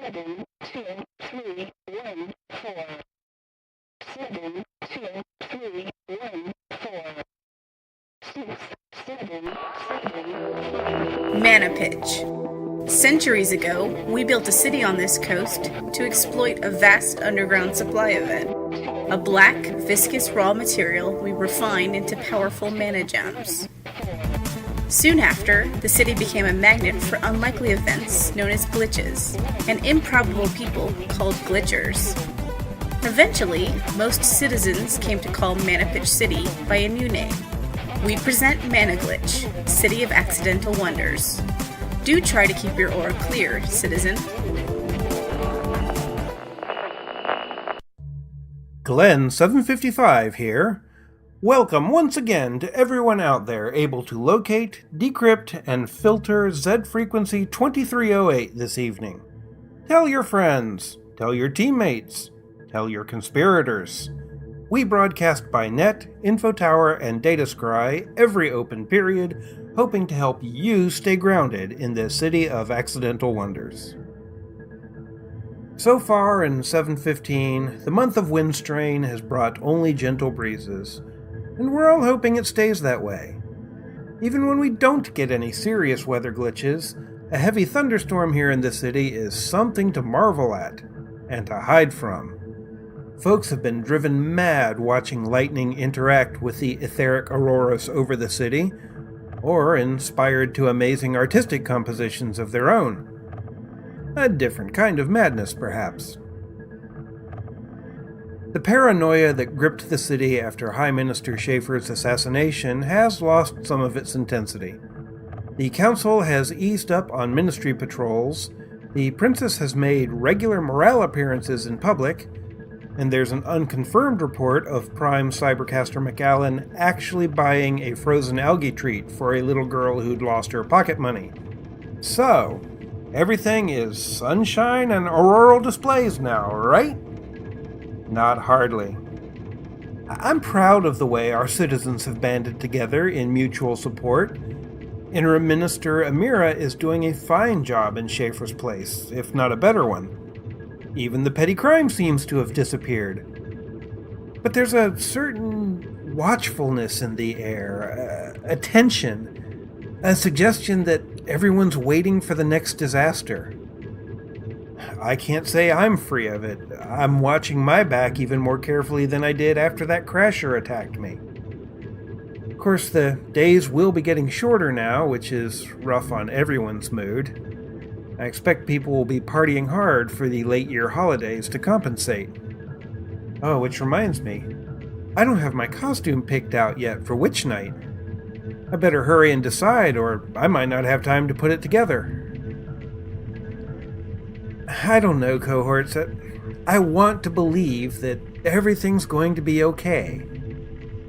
7, 2, 3, 1, 4. 7, 2, 3, 1, 4. 6, 7, 7. Mana pitch. Centuries ago, we built a city on this coast to exploit a vast underground supply event. A black, viscous raw material we refined into powerful mana gems. Soon after, the city became a magnet for unlikely events known as glitches, and improbable people called glitchers. Eventually, most citizens came to call Managlitch City by a new name. We present Managlitch, City of Accidental Wonders. Do try to keep your aura clear, citizen. Glenn 755 here. Welcome once again to everyone out there able to locate, decrypt, and filter Z frequency 2308 this evening. Tell your friends, tell your teammates, tell your conspirators. We broadcast by net, info tower, and data scry every open period, hoping to help you stay grounded in this city of accidental wonders. So far in 715, the month of Windstrain has brought only gentle breezes, and we're all hoping it stays that way. Even when we don't get any serious weather glitches, a heavy thunderstorm here in the city is something to marvel at, and to hide from. Folks have been driven mad watching lightning interact with the etheric auroras over the city, or inspired to amazing artistic compositions of their own. A different kind of madness, perhaps. The paranoia that gripped the city after High Minister Schaefer's assassination has lost some of its intensity. The council has eased up on ministry patrols, the princess has made regular morale appearances in public, and there's an unconfirmed report of Prime Cybercaster McAllen actually buying a frozen algae treat for a little girl who'd lost her pocket money. So, everything is sunshine and auroral displays now, right? Not hardly. I'm proud of the way our citizens have banded together in mutual support. Interim Minister Amira is doing a fine job in Schaefer's place, if not a better one. Even the petty crime seems to have disappeared. But there's a certain watchfulness in the air, a tension, a suggestion that everyone's waiting for the next disaster. I can't say I'm free of it. I'm watching my back even more carefully than I did after that crasher attacked me. Of course, the days will be getting shorter now, which is rough on everyone's mood. I expect people will be partying hard for the late year holidays to compensate. Oh, which reminds me, I don't have my costume picked out yet for Witch Night. I better hurry and decide, or I might not have time to put it together. I don't know, cohorts. I want to believe that everything's going to be okay.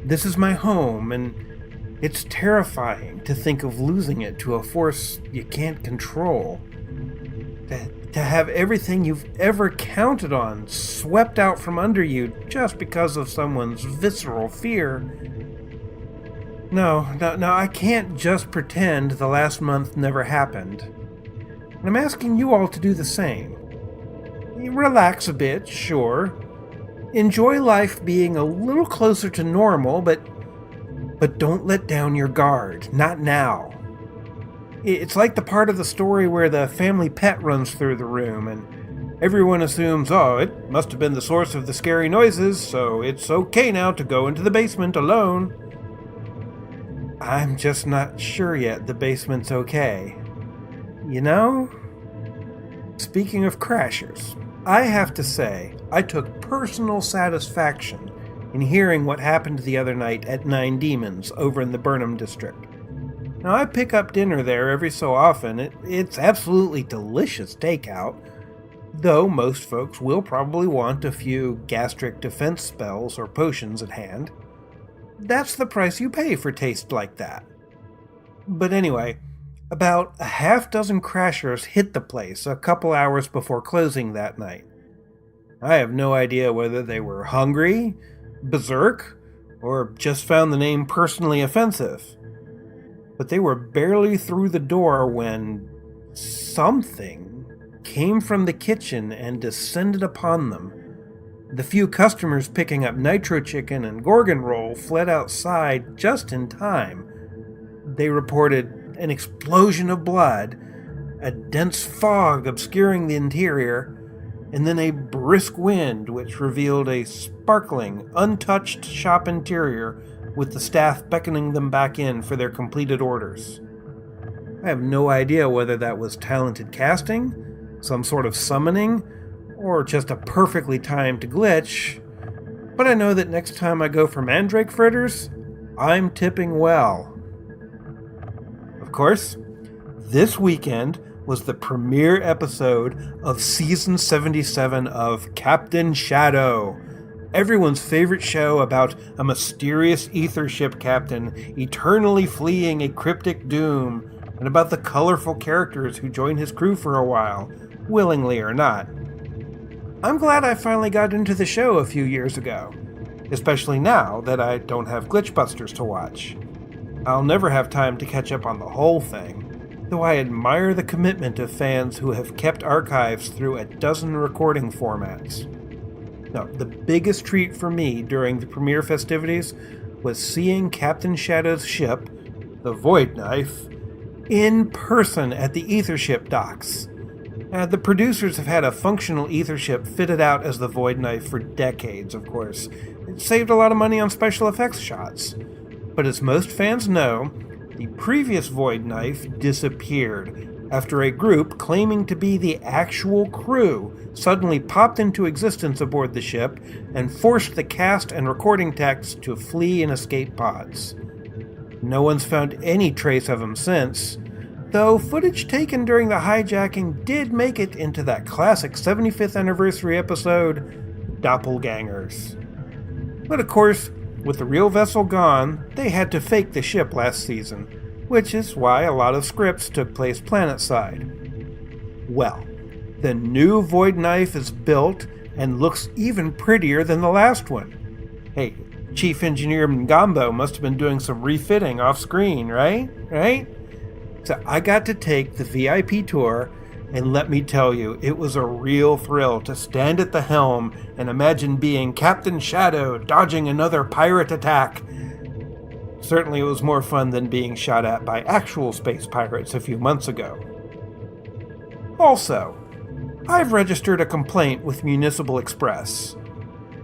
This is my home, and it's terrifying to think of losing it to a force you can't control. To have everything you've ever counted on swept out from under you just because of someone's visceral fear. No, I can't just pretend the last month never happened. And I'm asking you all to do the same. Relax a bit, sure. Enjoy life being a little closer to normal, but don't let down your guard. Not now. It's like the part of the story where the family pet runs through the room, and everyone assumes, oh, it must have been the source of the scary noises, so it's okay now to go into the basement alone. I'm just not sure yet the basement's okay. You know? Speaking of crashers, I have to say, I took personal satisfaction in hearing what happened the other night at Nine Demons over in the Burnham district. Now, I pick up dinner there every so often. It's absolutely delicious takeout, though most folks will probably want a few gastric defense spells or potions at hand. That's the price you pay for taste like that. But anyway, about a half dozen crashers hit the place a couple hours before closing that night. I have no idea whether they were hungry, berserk, or just found the name personally offensive. But they were barely through the door when something came from the kitchen and descended upon them. The few customers picking up nitro chicken and gorgon roll fled outside just in time. They reported an explosion of blood, a dense fog obscuring the interior, and then a brisk wind which revealed a sparkling, untouched shop interior with the staff beckoning them back in for their completed orders. I have no idea whether that was talented casting, some sort of summoning, or just a perfectly timed glitch, but I know that next time I go for mandrake fritters, I'm tipping well. Of course, this weekend was the premiere episode of Season 77 of Captain Shadow, everyone's favorite show about a mysterious ether ship captain eternally fleeing a cryptic doom, and about the colorful characters who join his crew for a while, willingly or not. I'm glad I finally got into the show a few years ago, especially now that I don't have Glitchbusters to watch. I'll never have time to catch up on the whole thing, though I admire the commitment of fans who have kept archives through a dozen recording formats. Now, the biggest treat for me during the premiere festivities was seeing Captain Shadow's ship, the Void Knife, in person at the Ethership docks. The producers have had a functional Ethership fitted out as the Void Knife for decades, of course. It saved a lot of money on special effects shots. But as most fans know, the previous Void Knife disappeared after a group claiming to be the actual crew suddenly popped into existence aboard the ship and forced the cast and recording techs to flee in escape pods. No one's found any trace of him since, though footage taken during the hijacking did make it into that classic 75th anniversary episode, Doppelgangers. But of course, with the real vessel gone, they had to fake the ship last season, which is why a lot of scripts took place planetside. Well, the new Void Knife is built and looks even prettier than the last one. Hey, Chief Engineer Ngambo must have been doing some refitting off screen, right? So I got to take the VIP tour, and let me tell you, it was a real thrill to stand at the helm and imagine being Captain Shadow dodging another pirate attack. Certainly it was more fun than being shot at by actual space pirates a few months ago. Also, I've registered a complaint with Municipal Express.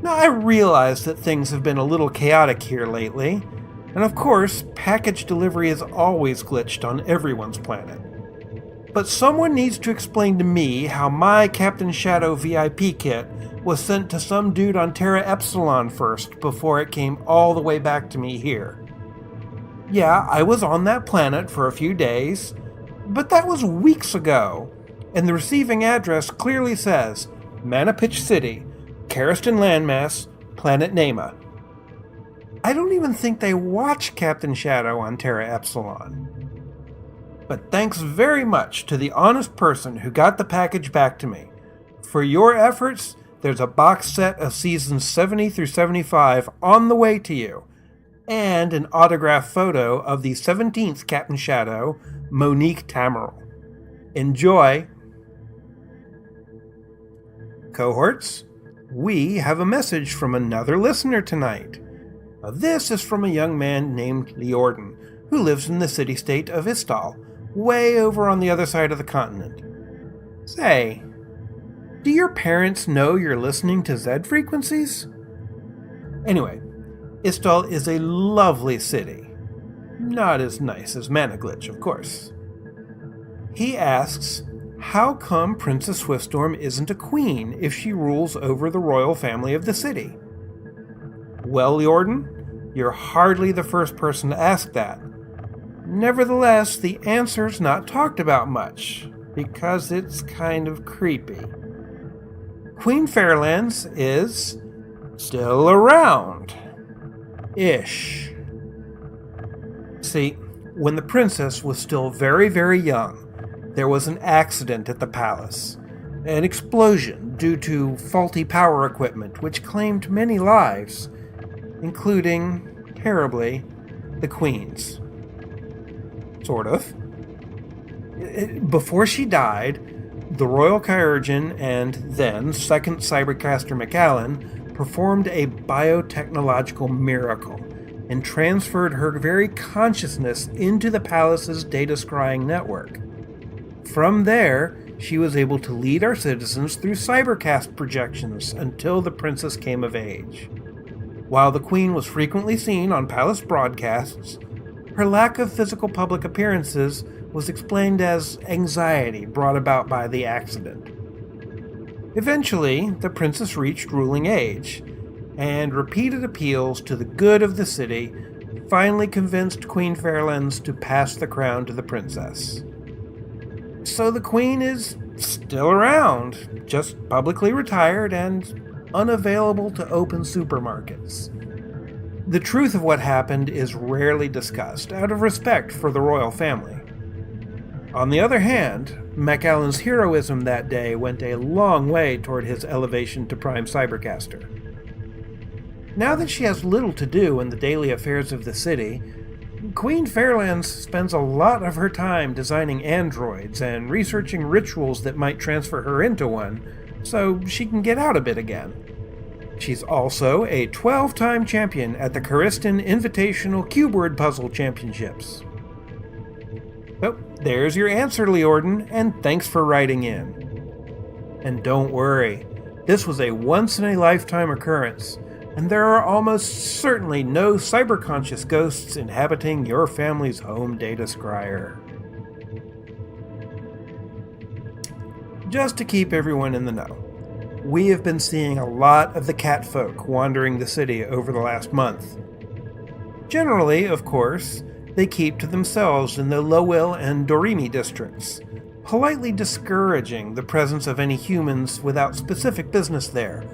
Now, I realize that things have been a little chaotic here lately, and of course, package delivery is always glitched on everyone's planet. But someone needs to explain to me how my Captain Shadow VIP kit was sent to some dude on Terra Epsilon first before it came all the way back to me here. Yeah, I was on that planet for a few days, but that was weeks ago, and the receiving address clearly says Managlitch City, Karistan landmass, planet Nema. I don't even think they watch Captain Shadow on Terra Epsilon. But thanks very much to the honest person who got the package back to me. For your efforts, there's a box set of seasons 70 through 75 on the way to you, and an autographed photo of the 17th Captain Shadow, Monique Tamerl. Enjoy! Cohorts, we have a message from another listener tonight. Now, this is from a young man named Liorden, who lives in the city-state of Istal, way over on the other side of the continent. Say, do your parents know you're listening to Z frequencies? Anyway, Istal is a lovely city. Not as nice as Managlitch, of course. He asks, how come Princess Swiftstorm isn't a queen if she rules over the royal family of the city? Well, Liorden, you're hardly the first person to ask that. Nevertheless, the answer's not talked about much, because it's kind of creepy. Queen Fairlands is still around. Ish. See, when the princess was still very, very young, there was an accident at the palace. An explosion due to faulty power equipment which claimed many lives, including, terribly, the Queen's. Sort of. Before she died, The Royal Chirurgeon and then second Cybercaster McAllen performed a biotechnological miracle and transferred her very consciousness into the palace's data scrying network. From there, she was able to lead our citizens through cybercast projections until the princess came of age. While the queen was frequently seen on palace broadcasts, her lack of physical public appearances was explained as anxiety brought about by the accident. Eventually, the princess reached ruling age, and repeated appeals to the good of the city finally convinced Queen Fairlands to pass the crown to the princess. So the queen is still around, just publicly retired and unavailable to open supermarkets. The truth of what happened is rarely discussed, out of respect for the royal family. On the other hand, McAllen's heroism that day went a long way toward his elevation to Prime Cybercaster. Now that she has little to do in the daily affairs of the city, Queen Fairlands spends a lot of her time designing androids and researching rituals that might transfer her into one, so she can get out a bit again. She's also a 12-time champion at the Cariston Invitational Cube Word Puzzle Championships. So, there's your answer, Leorden, and thanks for writing in. And don't worry, this was a once-in-a-lifetime occurrence, and there are almost certainly no cyberconscious ghosts inhabiting your family's home data scryer. Just to keep everyone in the know, we have been seeing a lot of the Catfolk wandering the city over the last month. Generally, of course, they keep to themselves in the Lowell and Doremi districts, politely discouraging the presence of any humans without specific business there,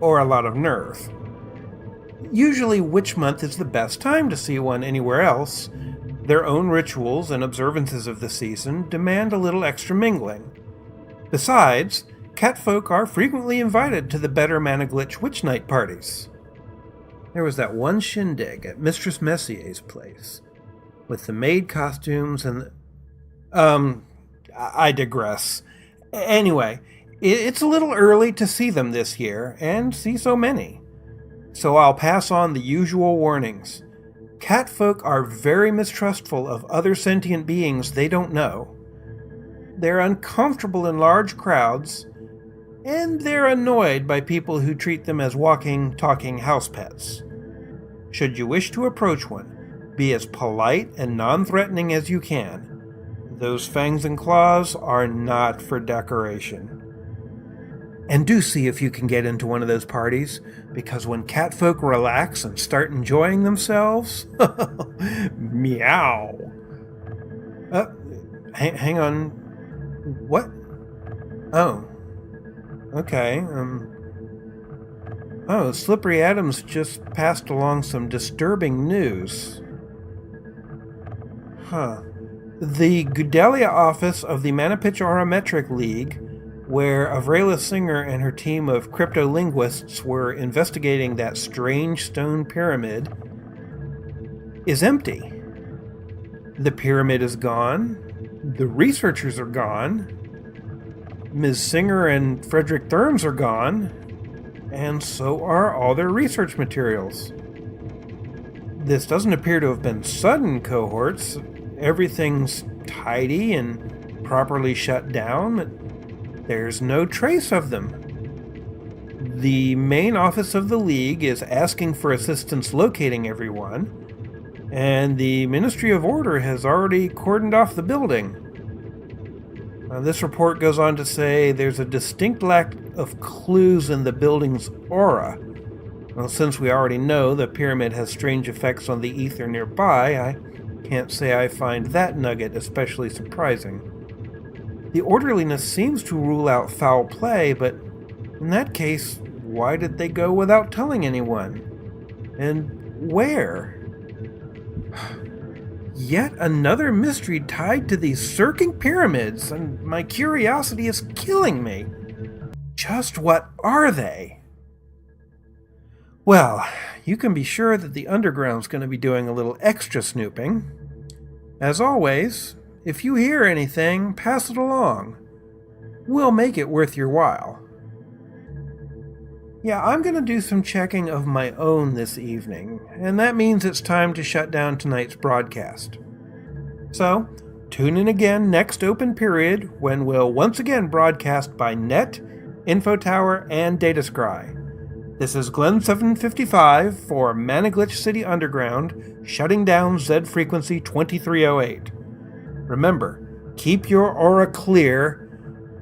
or a lot of nerve. Usually which month is the best time to see one anywhere else, their own rituals and observances of the season demand a little extra mingling. Besides, Catfolk are frequently invited to the better Managlitch witch night parties. There was that one shindig at Mistress Messier's place, with the maid costumes and I digress. Anyway, it's a little early to see them this year, and see so many. So I'll pass on the usual warnings. Catfolk are very mistrustful of other sentient beings they don't know. They're uncomfortable in large crowds, and they're annoyed by people who treat them as walking, talking house pets. Should you wish to approach one, be as polite and non-threatening as you can. Those fangs and claws are not for decoration. And do see if you can get into one of those parties, because when Catfolk relax and start enjoying themselves, meow. Hang on. What? Oh. Okay, Oh, Slippery Adams just passed along some disturbing news. The Gudelia office of the Manapitch Aurametric League, where Avrela Singer and her team of cryptolinguists were investigating that strange stone pyramid, is empty. The pyramid is gone. The researchers are gone. Ms. Singer and Frederick Therms are gone, and so are all their research materials. This doesn't appear to have been sudden cohorts. Everything's tidy and properly shut down. There's no trace of them. The main office of the League is asking for assistance locating everyone, and the Ministry of Order has already cordoned off the building. This report goes on to say there's a distinct lack of clues in the building's aura. Well, since we already know the pyramid has strange effects on the ether nearby, I can't say I find that nugget especially surprising. The orderliness seems to rule out foul play, but in that case, why did they go without telling anyone? And where? Yet another mystery tied to these circling pyramids, and my curiosity is killing me. Just what are they? Well, you can be sure that the Underground's going to be doing a little extra snooping. As always, if you hear anything, pass it along. we'll make it worth your while. Yeah, I'm going to do some checking of my own this evening, and that means it's time to shut down tonight's broadcast. So, tune in again next open period when we'll once again broadcast by net, Infotower, and Datascry. This is Glenn 755 for Managlitch City Underground, shutting down Z frequency 2308. Remember, keep your aura clear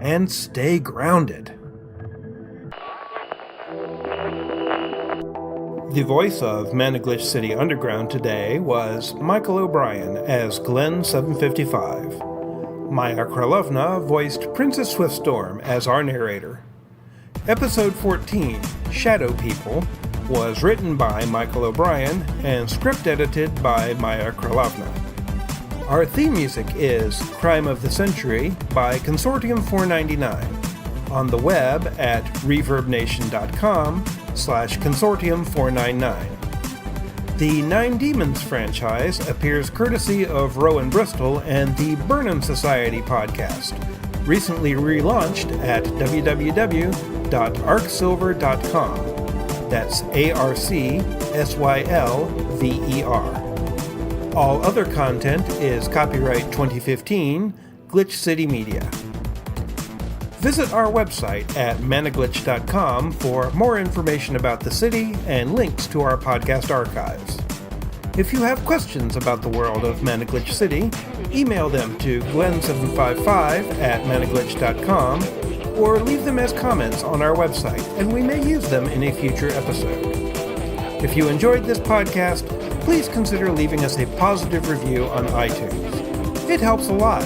and stay grounded. The voice of Managlitch City Underground today was Michael O'Brien as Glenn 755. Maya Kralovna voiced Princess Swiftstorm as our narrator. Episode 14, Shadow People, was written by Michael O'Brien and script edited by Maya Kralovna. Our theme music is Crime of the Century by Consortium 499 on the web at reverbnation.com/Consortium 499. The Nine Demons franchise appears courtesy of Rowan Bristol and the Burnham Society podcast, recently relaunched at www.arcsilver.com. That's ARCSYLVER. All other content is copyright 2015, Glitch City Media. Visit our website at managlitch.com for more information about the city and links to our podcast archives. If you have questions about the world of Managlitch City, email them to glenn755@managlitch.com or leave them as comments on our website, and we may use them in a future episode. If you enjoyed this podcast, please consider leaving us a positive review on iTunes. It helps a lot.